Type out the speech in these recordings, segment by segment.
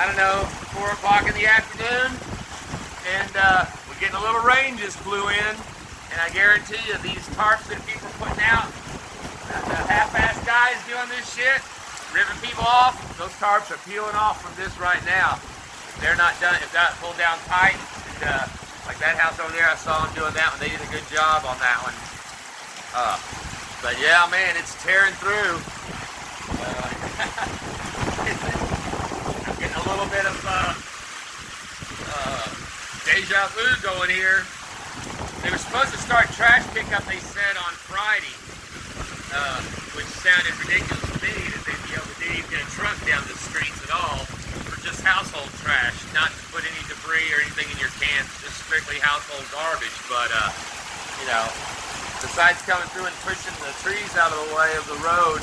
I don't know, 4 o'clock in the afternoon, and we're getting a little rain just blew in, and I guarantee you these tarps that people are putting out, the half-assed guys doing this shit, ripping people off, those tarps are peeling off from this right now. They're not done, if that pulled down tight, and like that house over there, I saw them doing that one, they did a good job on that one. But yeah, man, it's tearing through. I'm getting a little bit of deja vu going here. They were supposed to start trash pickup, they said, on Friday, which sounded ridiculous to me that they'd be able to even get a truck down the streets at all for just household trash, not to put any debris or anything in your cans, just strictly household garbage. But you know, besides coming through and pushing the trees out of the way of the road,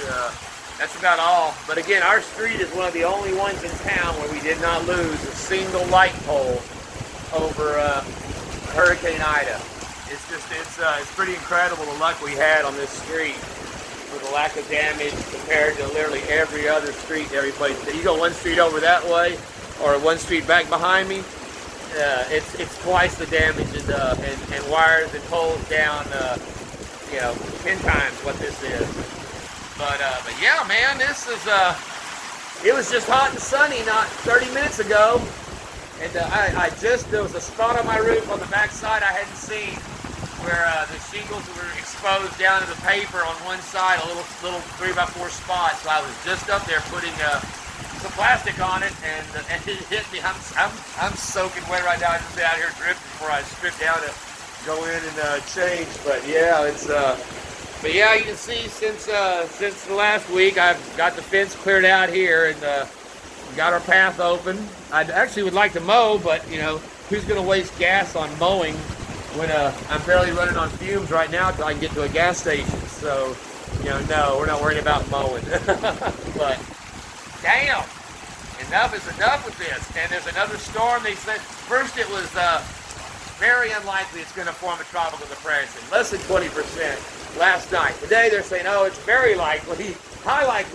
that's about all. But again, our street is one of the only ones in town where we did not lose a single light pole over Hurricane Ida. It's just, it's pretty incredible the luck we had on this street with the lack of damage compared to literally every other street, every place. You go one street over that way, or one street back behind me, it's twice the damage, and wires and poles down, you know, 10 times what this is. But yeah, man, this is, it was just hot and sunny not 30 minutes ago. And there was a spot on my roof on the back side I hadn't seen where the shingles were exposed down to the paper on one side, a little 3x4 spot. So I was just up there putting some plastic on it, and it hit me. I'm soaking wet right now. I just been out here drifting before I strip down to go in and change. But yeah, but yeah, you can see since the last week, I've got the fence cleared out here and got our path open. I actually would like to mow, but you know, who's going to waste gas on mowing when I'm barely running on fumes right now till I can get to a gas station? So, you know, no, we're not worried about mowing. But damn, enough is enough with this. And there's another storm. They said first it was very unlikely it's going to form a tropical depression, less than 20% last night. Today they're saying, oh, it's very likely, high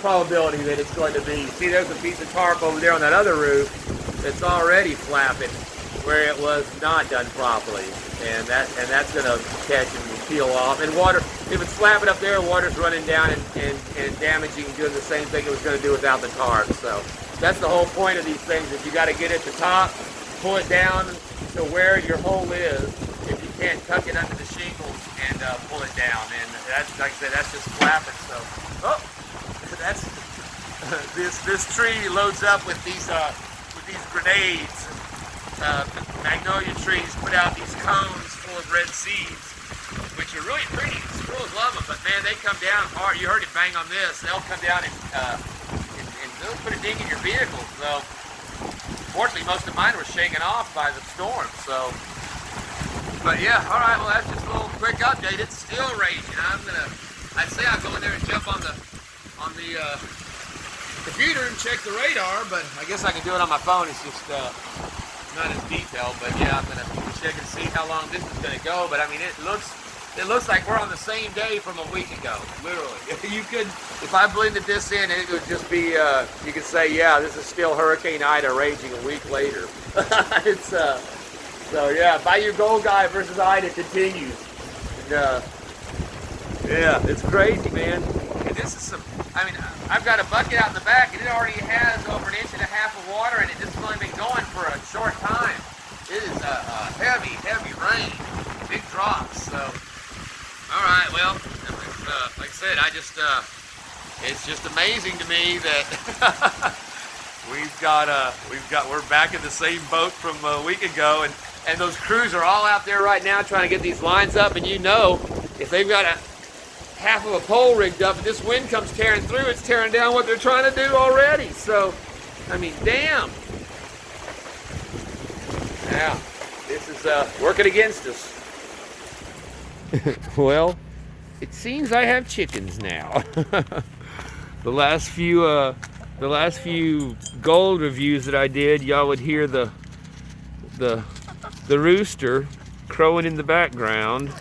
probability that it's going to be. See, there's a piece of tarp over there on that other roof that's already flapping where it was not done properly, and that's going to catch and peel off. And water, if it's flapping up there, water's running down and damaging, doing the same thing it was going to do without the tarp. So that's the whole point of these things, is you got to get at the top, pull it down to where your hole is. If you can't, tuck it under the shingles and pull it down. And that's, like I said, that's just flapping. So, oh, that's this tree loads up with these grenades. Magnolia trees put out these cones full of red seeds, which are really pretty. Squirrels love them, but man, they come down hard. You heard it bang on this. They'll come down and they'll put a ding in your vehicle. So, fortunately, most of mine were shaken off by the storm. So. But yeah, all right, well, that's just a little quick update. It's still raging. I'd say I'll go in there and jump on the computer and check the radar, but I guess I can do it on my phone. It's just not as detailed. But yeah, I'm gonna check and see how long this is gonna go. But I mean, it looks like we're on the same day from a week ago, literally. You could, if I blended this in, it would just be, you could say, yeah, this is still Hurricane Ida raging a week later. It's so yeah, Bayou Gold Guy versus Ida continues. And, yeah, it's crazy, man. And this is some, I mean, I've got a bucket out in the back, and it already has over 1.5 inches of water in it. This has only been going for a short time. It is a heavy rain, big drops. So, all right, well, like I said, it's just amazing to me that we're back in the same boat from a week ago, and those crews are all out there right now trying to get these lines up. And you know, if they've got half of a pole rigged up and this wind comes tearing through, it's tearing down what they're trying to do already. So, I mean, damn. Yeah, this is working against us. Well, it seems I have chickens now. The last few gold reviews that I did, y'all would hear the rooster crowing in the background,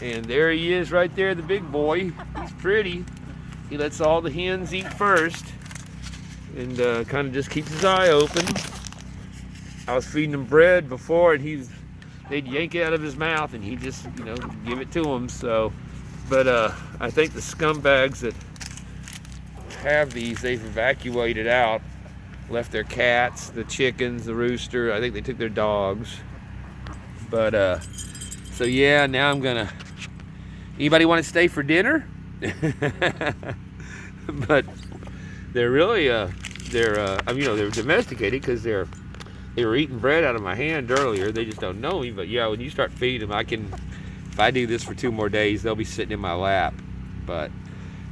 and there he is right there, the big boy. He's pretty. He lets all the hens eat first. and kind of just keeps his eye open. I was feeding him bread before, and they'd yank it out of his mouth, and he just, give it to him. So, but I think the scumbags that have these, they've evacuated out, left their cats, the chickens, the rooster. I think they took their dogs. But so yeah, now I'm gonna. Anybody want to stay for dinner? But they're really they're domesticated because they were eating bread out of my hand earlier. They just don't know me. But yeah, when you start feeding them, if I do this for 2 more days, they'll be sitting in my lap. But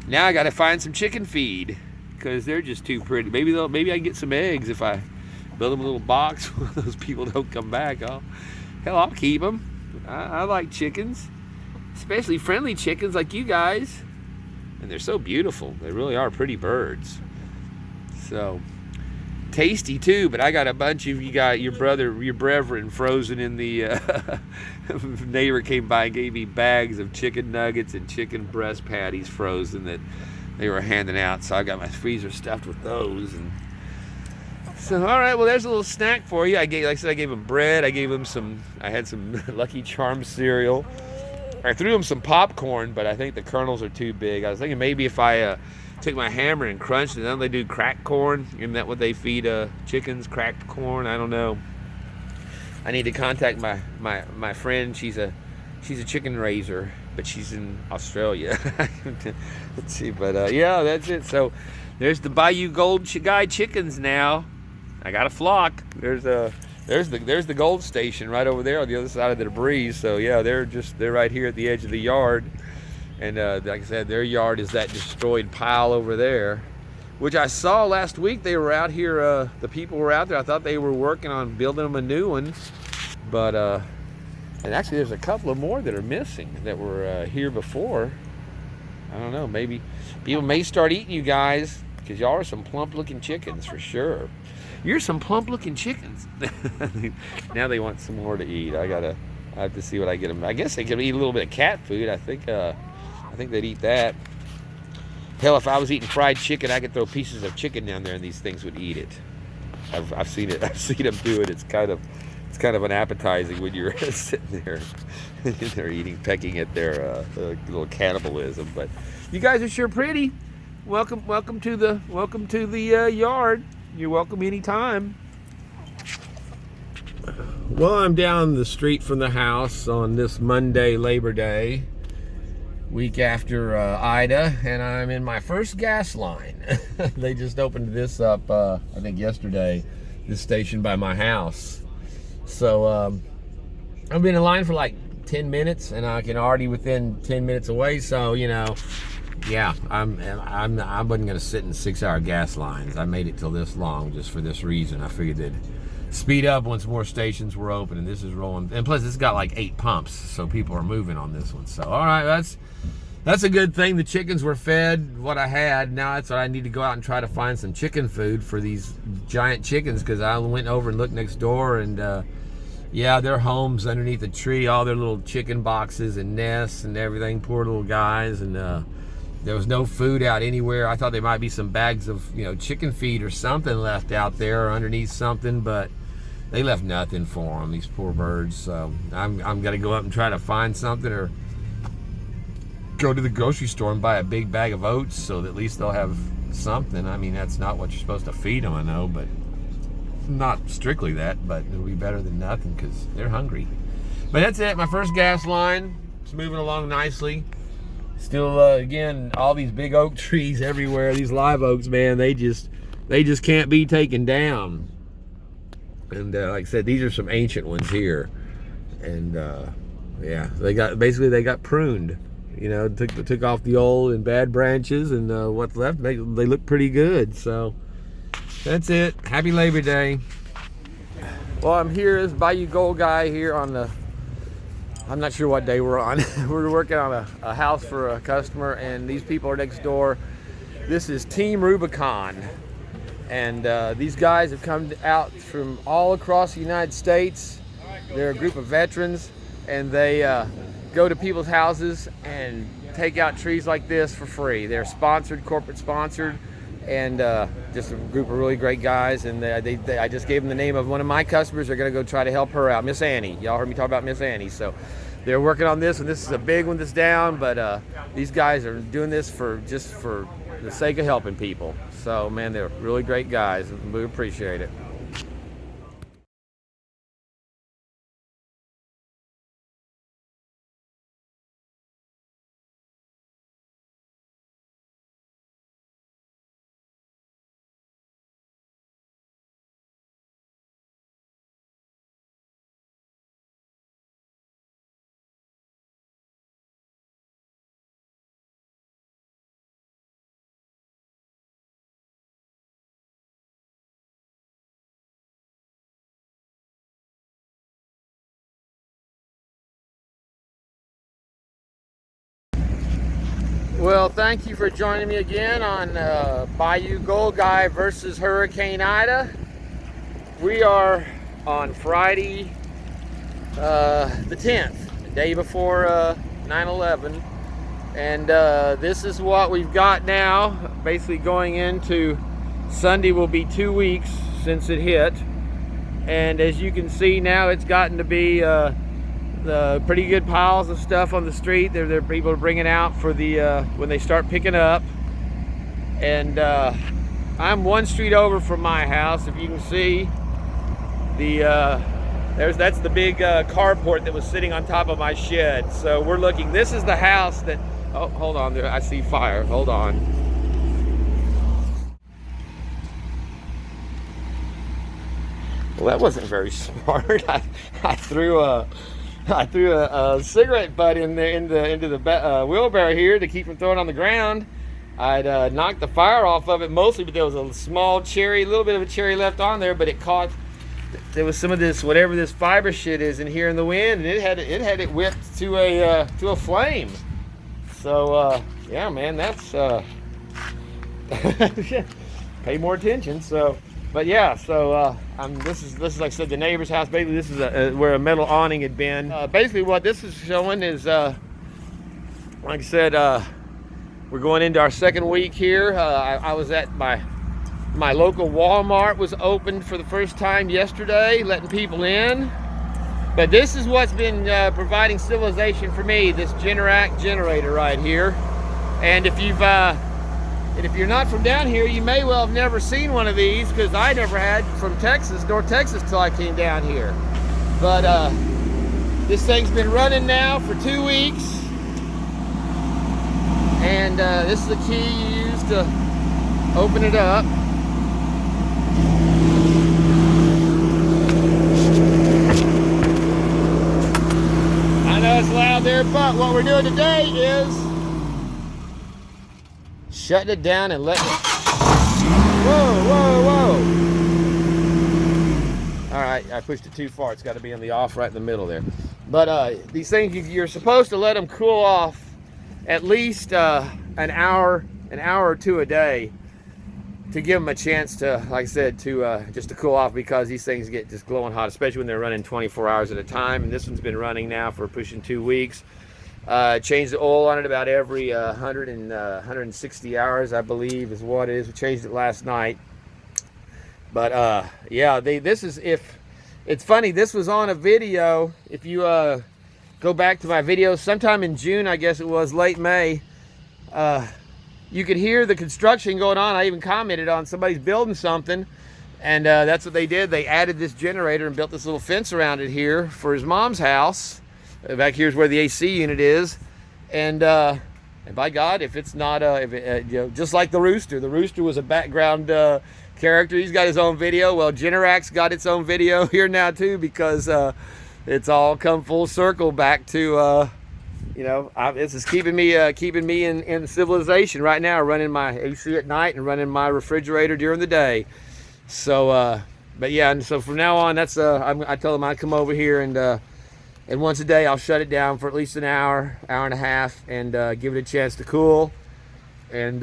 now I got to find some chicken feed because they're just too pretty. Maybe I can get some eggs if I build them a little box when those people don't come back. I'll keep them. I like chickens, especially friendly chickens like you guys. And they're so beautiful. They really are pretty birds. So tasty too. But I got a bunch of, you got your brethren frozen in the neighbor came by and gave me bags of chicken nuggets and chicken breast patties frozen that they were handing out. So I got my freezer stuffed with those. And so, all right, well, there's a little snack for you. Like I said, I gave them bread. I had some Lucky Charms cereal. I threw them some popcorn, but I think the kernels are too big. I was thinking maybe if I took my hammer and crunched it, then they do cracked corn. Isn't that what they feed chickens, cracked corn? I don't know. I need to contact my friend. She's a chicken raiser, but she's in Australia. Let's see, but yeah, that's it. So there's the Bayou Gold Guy chickens now. I got a flock. There's the gold station right over there on the other side of the debris. So yeah, they're right here at the edge of the yard. And like I said, their yard is that destroyed pile over there, which I saw last week. They were out here, the people were out there. I thought they were working on building them a new one. But, and actually there's a couple of more that are missing that were here before. I don't know, maybe people may start eating you guys because y'all are some plump looking chickens for sure. You're some plump looking chickens. Now they want some more to eat. I have to see what I get them. I guess they could eat a little bit of cat food. I think they'd eat that. Hell, if I was eating fried chicken, I could throw pieces of chicken down there and these things would eat it. I've seen it. I've seen them do it. It's kind of unappetizing when you're sitting there and they're pecking at their little cannibalism. But you guys are sure pretty. Welcome to the yard. You're welcome anytime. Well, I'm down the street from the house on this Monday, Labor Day, week after Ida, and I'm in my first gas line. They just opened this up, I think yesterday, this station by my house. So I've been in line for like 10 minutes, and I can already within 10 minutes away. So yeah, I wasn't gonna sit in 6-hour gas lines. I made it till this long just for this reason. I figured they'd speed up once more stations were open, and this is rolling. And plus, it's got like 8 pumps, so people are moving on this one. So, all right, that's a good thing. The chickens were fed what I had. Now that's what I need to go out and try to find some chicken food for these giant chickens, because I went over and looked next door, and yeah, their homes underneath a tree, all their little chicken boxes and nests and everything. Poor little guys, and there was no food out anywhere. I thought there might be some bags of, chicken feed or something left out there or underneath something, but they left nothing for them, these poor birds. So I'm gonna go up and try to find something, or go to the grocery store and buy a big bag of oats so that at least they'll have something. I mean, that's not what you're supposed to feed them, I know, but not strictly that, but it'll be better than nothing because they're hungry. But that's it, my first gas line. It's moving along nicely. Still, again, all these big oak trees everywhere. These live oaks, man, they just can't be taken down. And like I said, these are some ancient ones here. And yeah, they got pruned. Took off the old and bad branches, and what's left, they look pretty good. So that's it. Happy Labor Day. Well, I'm here as Bayou Gold Guy here on the, I'm not sure what day we're on. We're working on a house for a customer, and these people are next door. This is Team Rubicon, and these guys have come out from all across the United States. They're a group of veterans, and they go to people's houses and take out trees like this for free. They're sponsored, corporate sponsored. and just a group of really great guys. And I just gave them the name of one of my customers. They're going to go try to help her out, Miss Annie. Y'all heard me talk about Miss Annie. So they're working on this, and this is a big one that's down. But these guys are doing this for the sake of helping people. So man, they're really great guys, and we appreciate it. Well, thank you for joining me again on Bayou Gold Guy versus Hurricane Ida. We are on Friday the 10th, the day before 9/11, and this is what we've got now. Basically going into Sunday will be 2 weeks since it hit, and as you can see now, it's gotten to be the pretty good piles of stuff on the street. There people are bringing out for the when they start picking up. And I'm one street over from my house. If you can see, that's the big carport that was sitting on top of my shed. So we're looking. This is the house that. Oh, hold on there. I see fire. Hold on. Well, that wasn't very smart. I threw a cigarette butt into the wheelbarrow here to keep from throwing it on the ground. I'd knocked the fire off of it mostly, but there was a little bit of a cherry left on there, but it caught. There was some of this, whatever this fiber shit is, in here in the wind, and it had it whipped to a flame. So yeah, man, that's pay more attention. So. But yeah, so this is like I said, the neighbor's house. Basically, this is where a metal awning had been. Basically, what this is showing is, like I said, we're going into our second week here. I was at my local Walmart was opened for the first time yesterday, letting people in. But this is what's been providing civilization for me. This Generac generator right here. And if you're not from down here, you may well have never seen one of these, because I never had from North Texas, till I came down here. But this thing's been running now for 2 weeks, and this is the key you use to open it up. I know it's loud there, but what we're doing today is shutting it down and letting it. Whoa. All right, I pushed it too far. It's got to be on the off right in the middle there. But these things, you're supposed to let them cool off at least an hour or two a day to give them a chance to, like I said, just to cool off, because these things get just glowing hot, especially when they're running 24 hours at a time. And this one's been running now for pushing 2 weeks. Changed the oil on it about every 160 hours, I believe, is what it is. We changed it last night. But yeah, it's funny, this was on a video. If you go back to my video sometime in June, I guess it was, late May, you could hear the construction going on. I even commented on somebody's building something, and that's what they did. They added this generator and built this little fence around it here for his mom's house. Back here's where the AC unit is, and by God, if it's not just like the rooster was a background character. He's got his own video. Well, Generac's got its own video here now too, because it's all come full circle back to this is keeping me in civilization right now, running my AC at night and running my refrigerator during the day. So but yeah, and so from now on, that's I tell them I come over here and once a day I'll shut it down for at least an hour and a half, and give it a chance to cool, and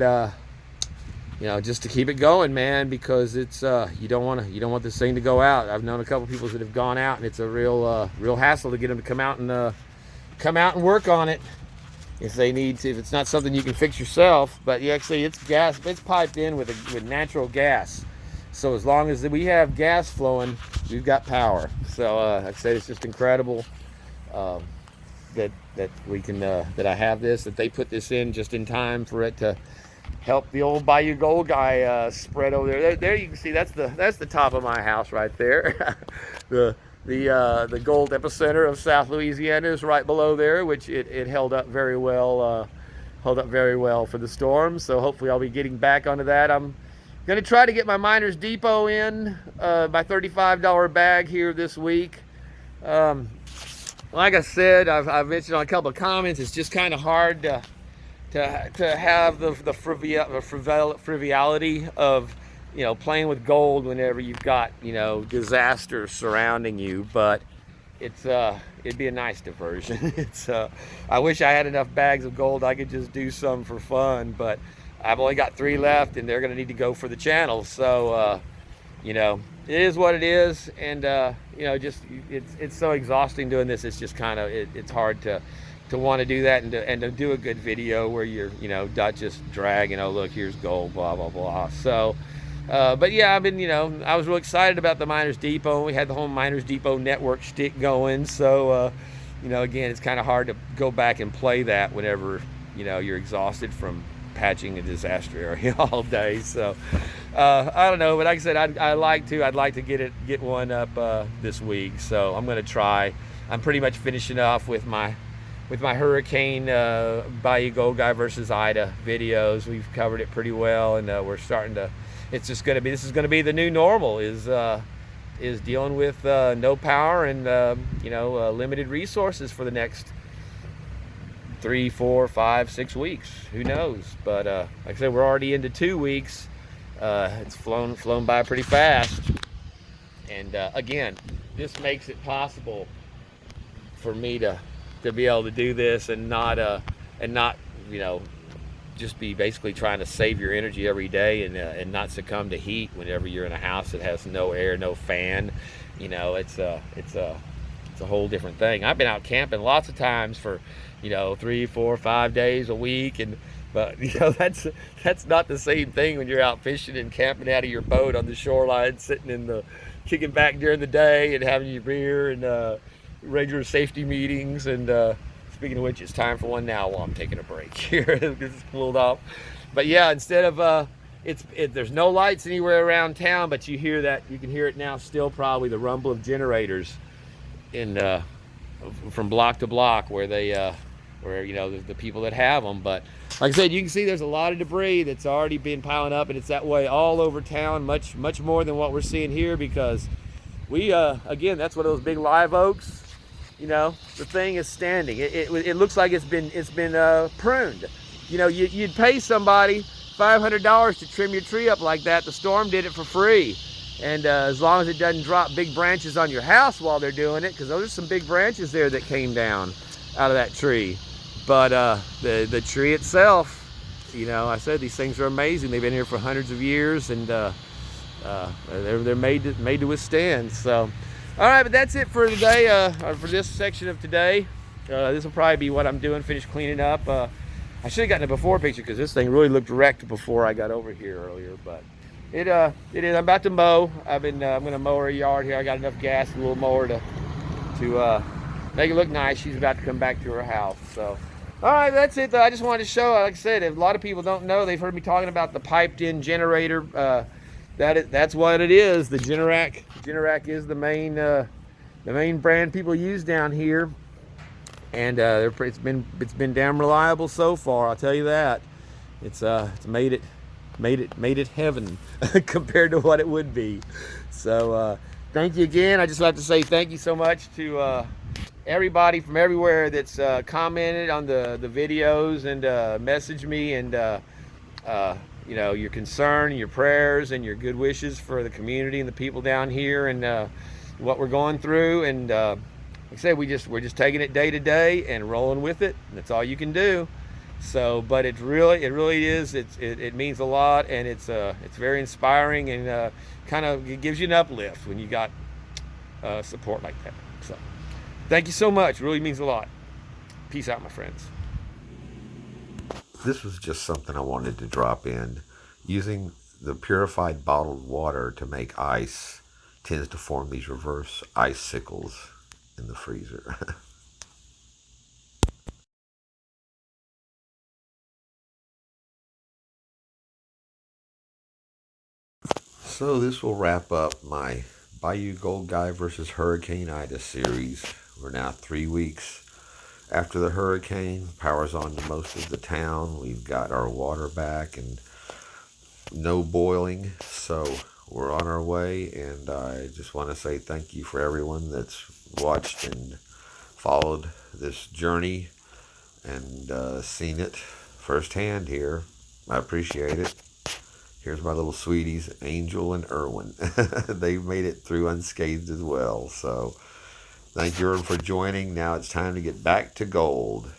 just to keep it going, man, because it's you don't want this thing to go out. I've known a couple people that have gone out, and it's a real hassle to get them to come out and work on it. if they need to, if it's not something you can fix yourself. But you actually, it's gas, it's piped in with natural gas. So as long as we have gas flowing, we've got power. So like I said, it's just incredible that we can that I have this, that they put this in just in time for it to help the old Bayou Gold Guy spread over there. There you can see that's the top of my house right there. the gold epicenter of South Louisiana is right below there, which it held up very well. Held up very well for the storm. So hopefully I'll be getting back onto that. I'm gonna try to get my Miners Depot in my $35 bag here this week. Like I said, I've mentioned on a couple of comments, it's just kind of hard to have the frivolity of, you know, playing with gold whenever you've got, you know, disaster surrounding you. But it'd be a nice diversion. I wish I had enough bags of gold I could just do some for fun, but I've only got 3 left, and they're going to need to go for the channel. So you know, it is what it is. And you know, just it's so exhausting doing this. It's just kind of it's hard to want to do that and to do a good video where you're, you know, not just dragging, oh look, here's gold, blah blah blah. So but yeah, I've been, you know, I was real excited about the Miners Depot. We had the whole Miners Depot network shtick going. So you know, again, it's kind of hard to go back and play that whenever, you know, you're exhausted from patching a disaster area all day. So I don't know, but like I said, I'd like to get one up this week. So I'm going to try. I'm pretty much finishing off with my hurricane Bayou Gold Guy versus Ida videos. We've covered it pretty well, and we're starting to. It's just going to be. This is going to be the new normal. Is dealing with no power and you know, limited resources for the next 3, 4, 5, 6 weeks. Who knows? But like I said, we're already into 2 weeks. It's flown by pretty fast. And again, this makes it possible for me to be able to do this and not you know, just be basically trying to save your energy every day and not succumb to heat whenever you're in a house that has no air, no fan. You know, it's a whole different thing. I've been out camping lots of times for, you know, 3, 4, 5 days a week, but you know, that's not the same thing when you're out fishing and camping out of your boat on the shoreline, sitting in the kicking back during the day and having your beer and regular safety meetings. And speaking of which, it's time for one now while I'm taking a break here. It's cooled off. But yeah, instead of there's no lights anywhere around town, but you can hear it now still, probably the rumble of generators in from block to block where they where, you know, the people that have them. But like I said, you can see there's a lot of debris that's already been piling up, and it's that way all over town, much more than what we're seeing here, because we again, that's one of those big live oaks. You know, the thing is standing. It looks like it's been pruned. You know, you'd pay somebody $500 to trim your tree up like that. The storm did it for free. And as long as it doesn't drop big branches on your house while they're doing it, because those are some big branches there that came down out of that tree. But the tree itself, you know, I said these things are amazing. They've been here for hundreds of years, and they're made to withstand. So, all right, but that's it for today. For this section of today, this will probably be what I'm doing. Finish cleaning up. I should have gotten a before picture because this thing really looked wrecked before I got over here earlier. But it is. I'm about to mow. I'm gonna mow her yard here. I got enough gas, a little mower to make it look nice. She's about to come back to her house. So, all right, that's it. I just wanted to show. Like I said, a lot of people don't know. They've heard me talking about the piped-in generator. That's what it is. The Generac. Generac is the main brand people use down here, and it's been damn reliable so far. I'll tell you that. It's made it heaven compared to what it would be. So thank you again. I just like to say thank you so much to everybody from everywhere that's commented on the videos and messaged me, and you know, your concern, your prayers, and your good wishes for the community and the people down here, and what we're going through. And like I said, we're just taking it day to day and rolling with it. And that's all you can do. So, but it really is. It means a lot, and it's very inspiring, and kind of it gives you an uplift when you got support like that. So, thank you so much. It really means a lot. Peace out, my friends. This was just something I wanted to drop in. Using the purified bottled water to make ice tends to form these reverse icicles in the freezer. So this will wrap up my Bayou Gold Guy versus Hurricane Ida series. We're now 3 weeks after the hurricane. Power's on to most of the town. We've got our water back and no boiling. So we're on our way, and I just want to say thank you for everyone that's watched and followed this journey and seen it firsthand here. I appreciate it. Here's my little sweeties, Angel and Irwin. They've made it through unscathed as well. So thank you everyone for joining. Now it's time to get back to gold.